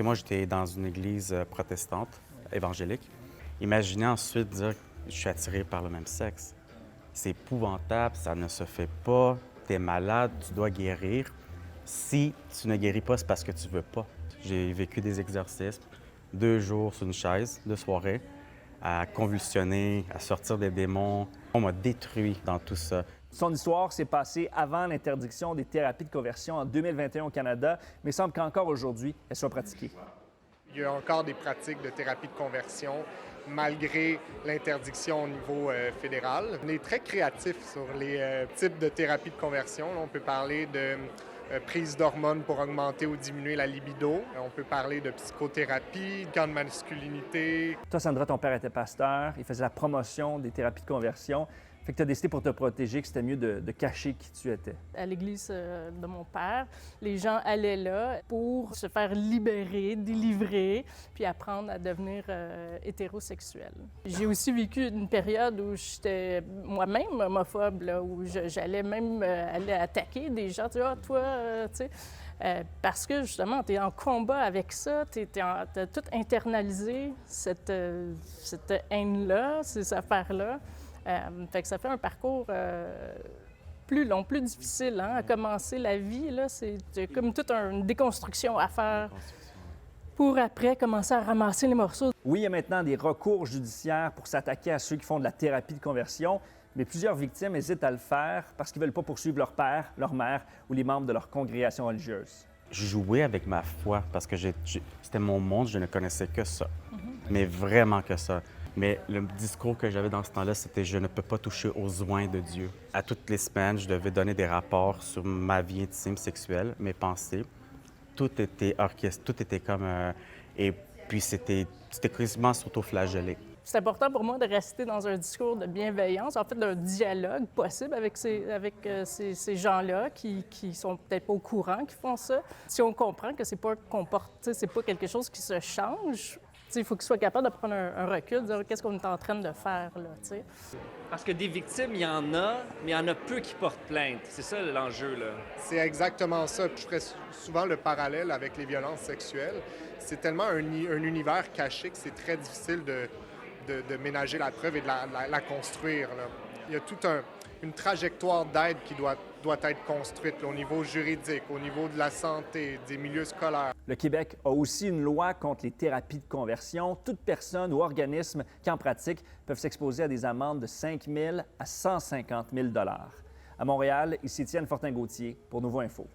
Moi, j'étais dans une église protestante, évangélique. Imaginez ensuite dire je suis attiré par le même sexe. C'est épouvantable, ça ne se fait pas. Tu es malade, tu dois guérir. Si tu ne guéris pas, c'est parce que tu veux pas. J'ai vécu des exorcismes, 2 jours sur une chaise de soirée, à convulsionner, à sortir des démons. On m'a détruit dans tout ça. Son histoire s'est passée avant l'interdiction des thérapies de conversion en 2021 au Canada, mais il semble qu'encore aujourd'hui, elles soient pratiquées. Il y a encore des pratiques de thérapie de conversion malgré l'interdiction au niveau fédéral. On est très créatif sur les types de thérapie de conversion. Là, on peut parler de prise d'hormones pour augmenter ou diminuer la libido. On peut parler de psychothérapie, camp de masculinité. Toi, Sandra, ton père était pasteur, il faisait la promotion des thérapies de conversion. Fait que tu as décidé pour te protéger que c'était mieux de cacher qui tu étais. À l'église de mon père, les gens allaient là pour se faire libérer, délivrer, puis apprendre à devenir hétérosexuel. J'ai aussi vécu une période où j'étais moi-même homophobe, là, où j'allais même aller attaquer des gens. Tu vois, toi, tu sais. Parce que justement, tu es en combat avec ça, tu as tout internalisé, cette haine-là, ces affaires-là. Fait que ça fait un parcours plus long, plus difficile. Hein? À commencer la vie, là, c'est comme toute une déconstruction à faire pour après commencer à ramasser les morceaux. Oui, il y a maintenant des recours judiciaires pour s'attaquer à ceux qui font de la thérapie de conversion, mais plusieurs victimes hésitent à le faire parce qu'ils ne veulent pas poursuivre leur père, leur mère ou les membres de leur congrégation religieuse. Je jouais avec ma foi parce que c'était mon monde, je ne connaissais que ça, mais vraiment que ça. Mais le discours que j'avais dans ce temps-là, c'était « je ne peux pas toucher aux soins de Dieu ». À toutes les semaines, je devais donner des rapports sur ma vie intime sexuelle, mes pensées. Tout était orchestré, tout était comme... et puis c'était quasiment s'auto-flageller. C'est important pour moi de rester dans un discours de bienveillance, en fait, d'un dialogue possible avec ces gens-là qui sont peut-être pas au courant qu'ils font ça. Si on comprend que c'est pas c'est pas quelque chose qui se change, il faut qu'ils soient capables de prendre un recul, de dire qu'est-ce qu'on est en train de faire, là, t'sais. Parce que des victimes, il y en a, mais il y en a peu qui portent plainte. C'est ça l'enjeu, là. C'est exactement ça. Je ferais souvent le parallèle avec les violences sexuelles. C'est tellement un univers caché que c'est très difficile de ménager la preuve et de la construire, là. Il y a toute une trajectoire d'aide qui doit être construite là, au niveau juridique, au niveau de la santé, des milieux scolaires. Le Québec a aussi une loi contre les thérapies de conversion. Toute personne ou organisme qui en pratique peuvent s'exposer à des amendes de 5 000 à 150 000 $. À Montréal, ici Étienne Fortin-Gauthier pour Nouveau Info.